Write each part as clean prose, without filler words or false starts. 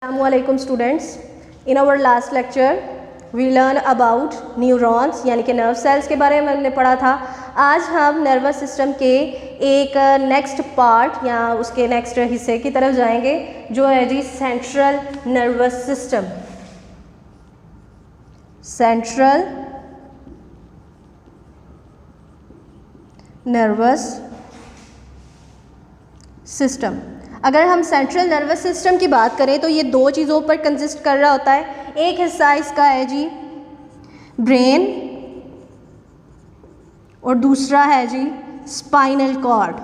Assalamualaikum students. In our last lecture we learn about neurons यानी कि nerve cells के बारे में हमने पढ़ा था। आज हम नर्वस सिस्टम के एक नेक्स्ट पार्ट या उसके नेक्स्ट हिस्से की तरफ जाएंगे जो है जी central nervous system. Central nervous system. अगर हम सेंट्रल नर्वस सिस्टम की बात करें तो ये दो चीज़ों पर कंसिस्ट कर रहा होता है। एक हिस्सा इसका है जी ब्रेन और दूसरा है जी स्पाइनल कॉर्ड।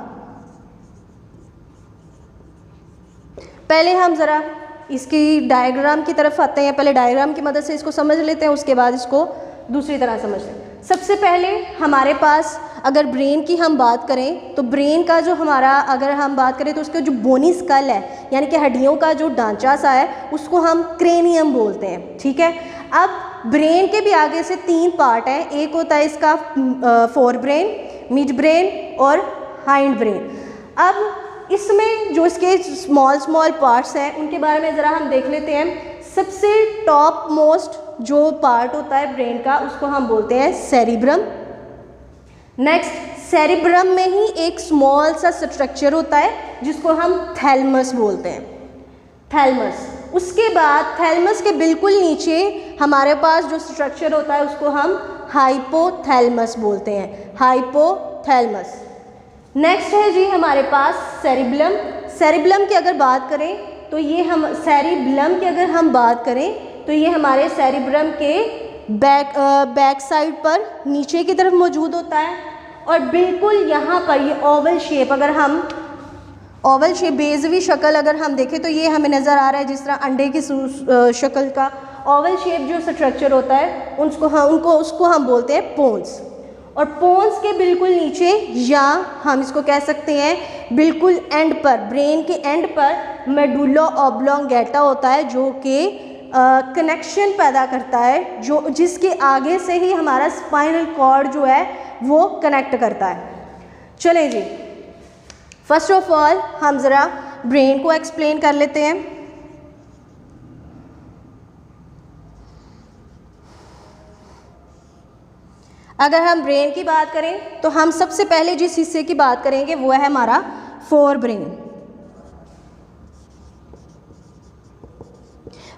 पहले हम ज़रा इसकी डायग्राम की तरफ आते हैं। पहले डायग्राम की मदद से इसको समझ लेते हैं, उसके बाद इसको दूसरी तरह समझते हैं। सबसे पहले हमारे पास अगर ब्रेन की हम बात करें तो ब्रेन का जो हमारा अगर हम बात करें तो उसका जो बोनी स्कल है यानी कि हड्डियों का जो ढांचा सा है उसको हम क्रेनियम बोलते हैं। ठीक है। अब ब्रेन के भी आगे से तीन पार्ट हैं। एक होता है इसका फोर ब्रेन, मिड ब्रेन और हाइंड ब्रेन। अब इसमें जो इसके स्मॉल पार्ट्स हैं उनके बारे में ज़रा हम देख लेते हैं। सबसे टॉप मोस्ट जो पार्ट होता है ब्रेन का उसको हम बोलते हैं सेरिब्रम। नेक्स्ट सेरिब्रम में ही एक स्मॉल सा स्ट्रक्चर होता है जिसको हम थैलमस बोलते हैं। थैलमस। उसके बाद थैलमस के बिल्कुल नीचे हमारे पास जो स्ट्रक्चर होता है उसको हम हाइपोथैलमस बोलते हैं। हाइपोथैलमस। नेक्स्ट है जी हमारे पास सेरिब्लम। सेरिब्लम की अगर बात करें तो ये हम सेरिब्लम की अगर हम बात करें तो ये हमारे सेरिब्रम के बैक साइड पर नीचे की तरफ मौजूद होता है और बिल्कुल यहाँ पर ये ओवल शेप, अगर हम ओवल शेप बेज़वी शक्ल अगर हम देखें तो ये हमें नज़र आ रहा है जिस तरह अंडे की शक्ल का ओवल शेप जो स्ट्रक्चर होता है उसको हम बोलते हैं पोन्स। और पोन्स के बिल्कुल नीचे या हम इसको कह सकते हैं बिल्कुल एंड पर, ब्रेन के एंड पर मेडुला ऑब्लोंगेटा होता है जो कि कनेक्शन पैदा करता है, जो जिसके आगे से ही हमारा स्पाइनल कॉर्ड जो है वो कनेक्ट करता है। चलें जी, फर्स्ट ऑफ ऑल हम ज़रा ब्रेन को एक्सप्लेन कर लेते हैं। अगर हम ब्रेन की बात करें तो हम सबसे पहले जिस हिस्से की बात करेंगे वो है हमारा फोर ब्रेन।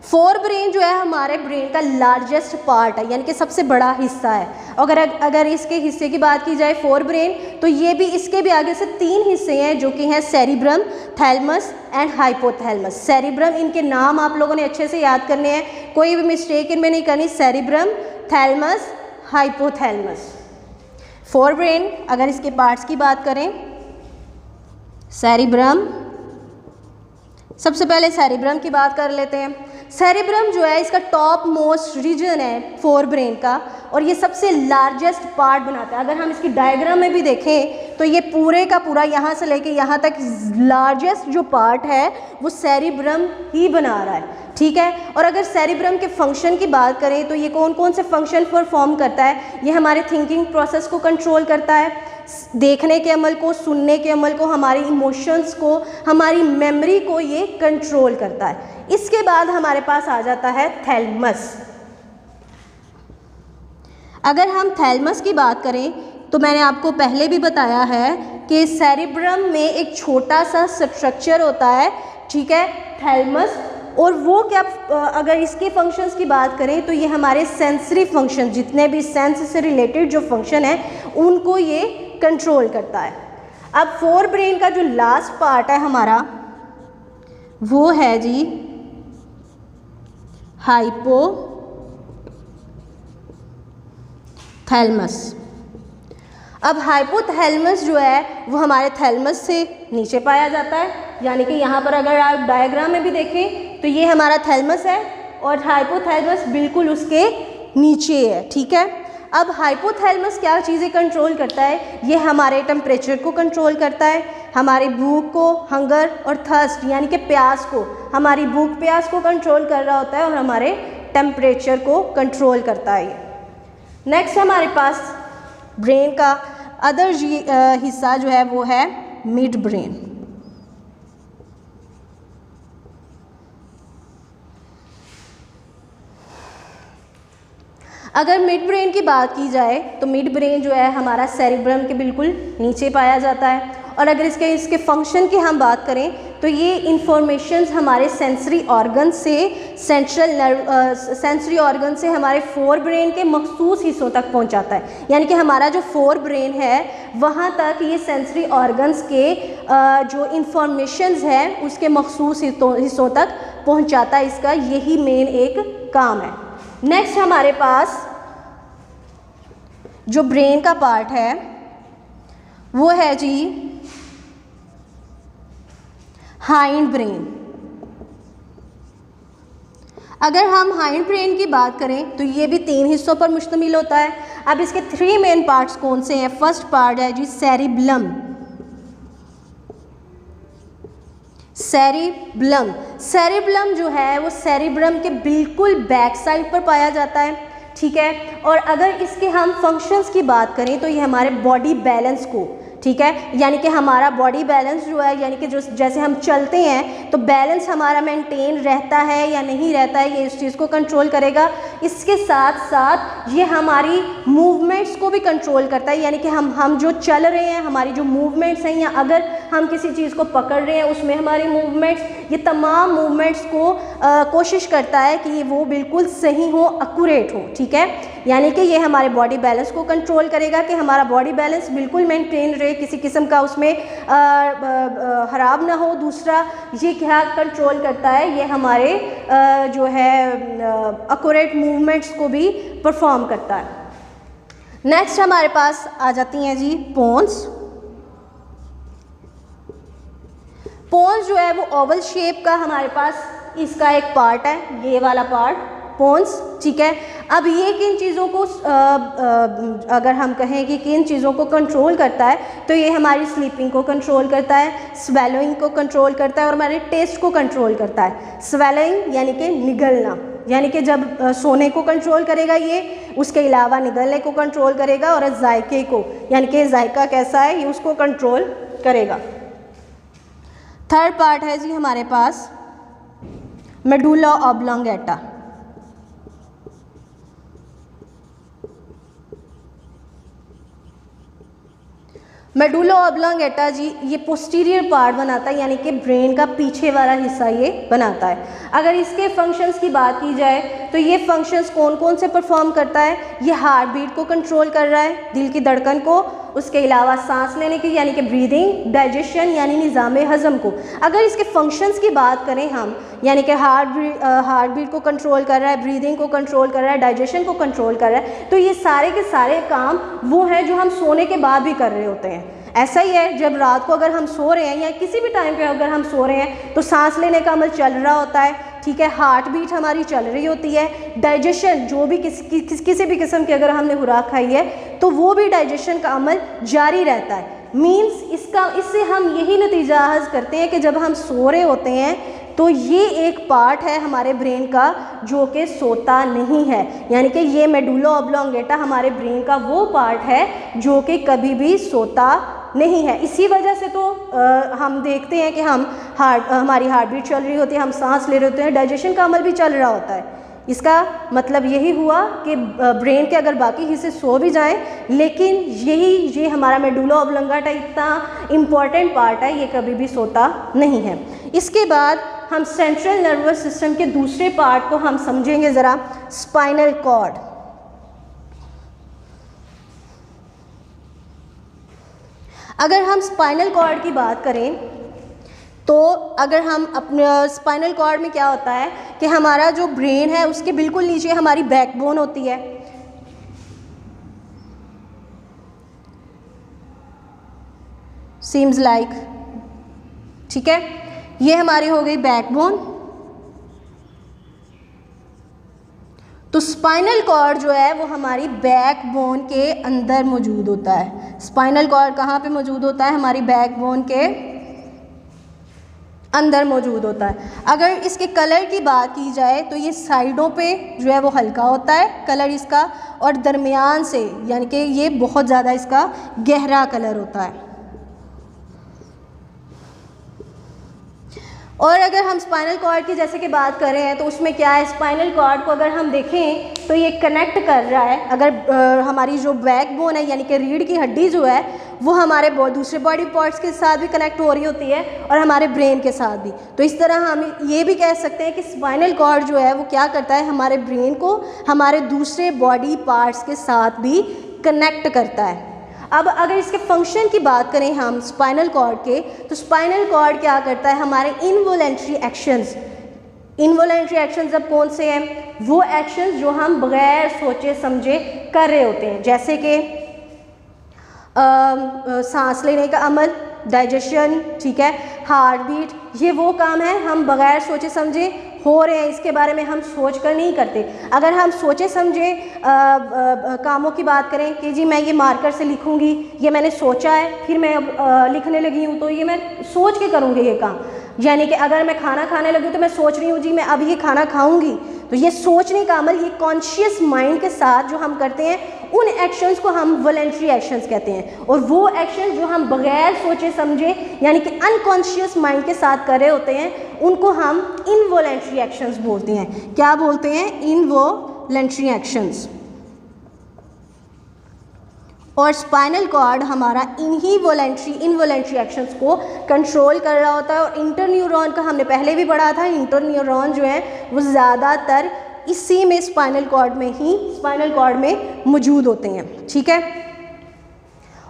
फोर ब्रेन जो है हमारे ब्रेन का लार्जेस्ट पार्ट है यानी कि सबसे बड़ा हिस्सा है। अगर इसके हिस्से की बात की जाए फोर ब्रेन तो ये भी इसके भी आगे से तीन हिस्से हैं जो कि हैं cerebrum, thalamus and hypothalamus. Cerebrum, इनके नाम आप लोगों ने अच्छे से याद करने हैं, कोई भी मिस्टेक इनमें नहीं करनी। Cerebrum, thalamus, hypothalamus. Fore brain अगर इसके पार्ट्स की बात करें, सेरिब्रम, सबसे पहले सेरिब्रम की बात कर लेते हैं। सेरिब्रम जो है इसका टॉप मोस्ट रीजन है फोर ब्रेन का और ये सबसे लार्जेस्ट पार्ट बनाता है। अगर हम इसकी डायग्राम में भी देखें तो ये पूरे का पूरा यहाँ से लेके यहाँ तक लार्जेस्ट जो पार्ट है वो सेरिब्रम ही बना रहा है। ठीक है। और अगर सेरिब्रम के फंक्शन की बात करें तो ये कौन कौन से फंक्शन परफॉर्म करता है? ये हमारे थिंकिंग प्रोसेस को कंट्रोल करता है, देखने के अमल को, सुनने के अमल को, हमारी इमोशंस को, हमारी मेमोरी को ये कंट्रोल करता है। इसके बाद हमारे पास आ जाता है थैलमस। अगर हम थैलमस की बात करें तो मैंने आपको पहले भी बताया है कि सेरिब्रम में एक छोटा सा स्ट्रक्चर होता है, ठीक है, थैलमस। और वो क्या, अगर इसके फंक्शंस की बात करें तो ये हमारे सेंसरी फंक्शन, जितने भी सेंस से रिलेटेड जो फंक्शन है उनको ये कंट्रोल करता है। अब फोर ब्रेन का जो लास्ट पार्ट है हमारा वो है जी हाइपोथैलमस। अब हाइपोथैलमस जो है वो हमारे थैलमस से नीचे पाया जाता है, यानी कि यहाँ पर अगर आप डायग्राम में भी देखें तो ये हमारा थैलमस है और हाइपोथैलमस बिल्कुल उसके नीचे है। ठीक है। अब हाइपोथैलमस क्या चीज़ें कंट्रोल करता है? ये हमारे टेम्परेचर को कंट्रोल करता है, हमारी भूख को, हंगर और थर्स्ट यानी कि प्यास को, हमारी भूख प्यास को कंट्रोल कर रहा होता है और हमारे टेम्परेचर को कंट्रोल करता है। नेक्स्ट हमारे पास ब्रेन का अदर हिस्सा जो है वो है मिड ब्रेन। अगर मिड ब्रेन की बात की जाए तो मिड ब्रेन जो है हमारा सेरिब्रम के बिल्कुल नीचे पाया जाता है। और अगर इसके फंक्शन की हम बात करें तो ये इंफॉर्मेशंस हमारे सेंसरी ऑर्गन से सेंसरी ऑर्गन से हमारे फोर ब्रेन के मखसूस हिस्सों तक पहुंचाता है। यानी कि हमारा जो फोर ब्रेन है वहाँ तक ये सेंसरी ऑर्गन्स के जो इंफॉर्मेशंस है उसके मखसूस हिस्सों तक पहुंचाता है। इसका यही मेन एक काम है। नेक्स्ट हमारे पास जो ब्रेन का पार्ट है वो है जी हाइंड ब्रेन। अगर हम हाइंड ब्रेन की बात करें तो ये भी 3 हिस्सों पर मुश्तमिल होता है। अब इसके 3 मेन पार्ट्स कौन से हैं? फर्स्ट पार्ट है जी सेरिब्लम। सेरिब्लम सेरिब्लम जो है वो सेरिब्रम के बिल्कुल बैक साइड पर पाया जाता है, ठीक है। और अगर इसके हम फंक्शंस की बात करें तो ये हमारे बॉडी बैलेंस को, ठीक है, यानी कि हमारा बॉडी बैलेंस जो है, यानी कि जो जैसे हम चलते हैं तो बैलेंस हमारा मेंटेन रहता है या नहीं रहता है, ये इस चीज़ को कंट्रोल करेगा। इसके साथ साथ ये हमारी मूवमेंट्स को भी कंट्रोल करता है, यानी कि हम जो चल रहे हैं, हमारी जो मूवमेंट्स हैं, या अगर हम किसी चीज़ को पकड़ रहे हैं उसमें हमारी मूवमेंट्स, ये तमाम मूवमेंट्स को कोशिश करता है कि वो बिल्कुल सही हो, एक्यूरेट हो, ठीक है। यानी कि ये हमारे बॉडी बैलेंस को कंट्रोल करेगा कि हमारा बॉडी बैलेंस बिल्कुल मेंटेन रहे, किसी किस्म का उसमें खराब ना हो। दूसरा ये क्या कंट्रोल करता है, ये हमारे जो है एक्यूरेट मूवमेंट्स को भी परफॉर्म करता है। नेक्स्ट हमारे पास आ जाती हैं जी पोन्स। पोन्स जो है वो ओवल शेप का हमारे पास इसका एक पार्ट है, ये वाला पार्ट पोन्स, ठीक है। अब ये किन चीज़ों को अगर हम कहें कि किन चीज़ों को कंट्रोल करता है तो ये हमारी स्लीपिंग को कंट्रोल करता है, स्वेलोइंग को कंट्रोल करता है और हमारे टेस्ट को कंट्रोल करता है। स्वेलोइंग यानी कि निगलना, यानी कि जब सोने को कंट्रोल करेगा ये, उसके अलावा निगलने को कंट्रोल करेगा, और जायके को, यानी कि जायका कैसा है ये उसको कंट्रोल करेगा। थर्ड पार्ट है जी हमारे पास मेडुला ऑब्लोंगेटा। मेडुला ऑब्लोंगेटा जी ये पोस्टीरियर पार्ट बनाता है, यानी कि ब्रेन का पीछे वाला हिस्सा ये बनाता है। अगर इसके फंक्शंस की बात की जाए तो ये फंक्शंस कौन कौन से परफॉर्म करता है? ये हार्ट बीट को कंट्रोल कर रहा है, दिल की धड़कन को, उसके अलावा सांस लेने की यानी कि ब्रीदिंग, डाइजेशन यानी निज़ाम हज़म को। अगर इसके फंक्शंस की बात करें हम, यानी कि हार्ट बीट को कंट्रोल कर रहा है, ब्रीदिंग को कंट्रोल कर रहा है, डाइजेशन को कंट्रोल कर रहा है, तो ये सारे के सारे काम वो हैं जो हम सोने के बाद भी कर रहे होते हैं। ऐसा ही है, जब रात को अगर हम सो रहे हैं या किसी भी टाइम पे अगर हम सो रहे हैं तो सांस लेने का अमल चल रहा होता है, ठीक है, हार्ट बीट हमारी चल रही होती है, डाइजेशन जो भी किसी भी किस्म की अगर हमने खुराक खाई है तो वो भी डाइजेशन का अमल जारी रहता है। मीन्स इससे हम यही नतीजा हासिल करते हैं कि जब हम सो रहे होते हैं तो ये एक पार्ट है हमारे ब्रेन का जो कि सोता नहीं है, यानी कि ये मेडुला ऑब्लोंगेटा हमारे ब्रेन का वो पार्ट है जो कि कभी भी सोता नहीं है। इसी वजह से तो हम देखते हैं कि हमारी हार्ट बीट चल रही होती है, हम सांस ले रहे होते हैं, डाइजेशन का अमल भी चल रहा होता है। इसका मतलब यही हुआ कि ब्रेन के अगर बाकी हिस्से सो भी जाएं, लेकिन ये हमारा मेडुला ऑब्लोंगेटा इतना इम्पॉर्टेंट पार्ट है, ये कभी भी सोता नहीं है। इसके बाद हम सेंट्रल नर्वस सिस्टम के दूसरे पार्ट को हम समझेंगे ज़रा, स्पाइनल कॉर्ड। अगर हम स्पाइनल कॉर्ड की बात करें तो अगर हम अपने स्पाइनल कॉर्ड में क्या होता है कि हमारा जो ब्रेन है उसके बिल्कुल नीचे हमारी बैकबोन होती है, सीम्स लाइक, ठीक है, ये हमारी हो गई बैकबोन। तो स्पाइनल कॉर्ड जो है वो हमारी बैकबोन के अंदर मौजूद होता है। स्पाइनल कॉर्ड कहाँ पे मौजूद होता है? हमारी बैकबोन के अंदर मौजूद होता है। अगर इसके कलर की बात की जाए तो ये साइडों पे जो है वो हल्का होता है कलर इसका, और दरमियान से यानी कि ये बहुत ज़्यादा इसका गहरा कलर होता है। और अगर हम स्पाइनल कॉर्ड की जैसे कि बात कर रहे हैं तो उसमें क्या है, स्पाइनल कॉर्ड को अगर हम देखें तो ये कनेक्ट कर रहा है, अगर हमारी जो बैकबोन है यानी कि रीढ़ की हड्डी जो है वो हमारे दूसरे बॉडी पार्ट्स के साथ भी कनेक्ट हो रही होती है और हमारे ब्रेन के साथ भी। तो इस तरह हम ये भी कह सकते हैं कि स्पाइनल कॉर्ड जो है वो क्या करता है, हमारे ब्रेन को हमारे दूसरे बॉडी पार्ट्स के साथ भी कनेक्ट करता है। अब अगर इसके फंक्शन की बात करें हम स्पाइनल कॉर्ड के, तो स्पाइनल कॉर्ड क्या करता है, हमारे इनवॉलेंट्री एक्शंस, इनवॉलेंट्री एक्शंस अब कौन से हैं, वो एक्शंस जो हम बगैर सोचे समझे कर रहे होते हैं, जैसे कि सांस लेने का अमल, डाइजेशन, ठीक है, हार्ट बीट, ये वो काम है हम बगैर सोचे समझे हो रहे हैं, इसके बारे में हम सोच कर नहीं करते। अगर हम सोचे समझे कामों की बात करें कि जी मैं ये मार्कर से लिखूंगी, ये मैंने सोचा है, फिर मैं अब लिखने लगी हूँ, तो ये मैं सोच के करूँगी ये काम। यानी कि अगर मैं खाना खाने लगी तो मैं सोच रही हूँ जी मैं अब ये खाना खाऊंगी, तो ये सोचने का अमल, ये कॉन्शियस माइंड के साथ जो हम करते हैं उन एक्शंस को हम वॉलेंट्री एक्शंस कहते हैं। और वो एक्शंस जो हम बगैर सोचे समझे यानी कि अनकॉन्शियस माइंड के साथ कर रहे होते हैं उनको हम इनवॉलेंट्री एक्शंस बोलते हैं। क्या बोलते हैं, इनवॉलेंट्री एक्शंस। और स्पाइनल कॉर्ड हमारा इनवॉलेंट्री एक्शंस को कंट्रोल कर रहा होता है। और इंटरन्यूरॉन का हमने पहले भी पढ़ा था, इंटरन्यूरॉन जो है वो ज़्यादातर इसी में स्पाइनल कॉर्ड में मौजूद होते हैं, ठीक है।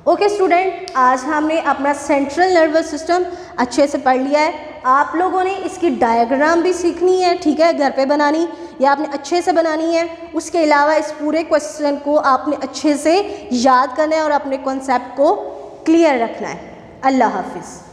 ओके स्टूडेंट, आज हमने अपना सेंट्रल नर्वस सिस्टम अच्छे से पढ़ लिया है। आप लोगों ने इसकी डायग्राम भी सीखनी है, ठीक है, घर पे बनानी, या आपने अच्छे से बनानी है। उसके अलावा इस पूरे क्वेश्चन को आपने अच्छे से याद करना है और अपने कॉन्सेप्ट को क्लियर रखना है। अल्लाह हाफिज़।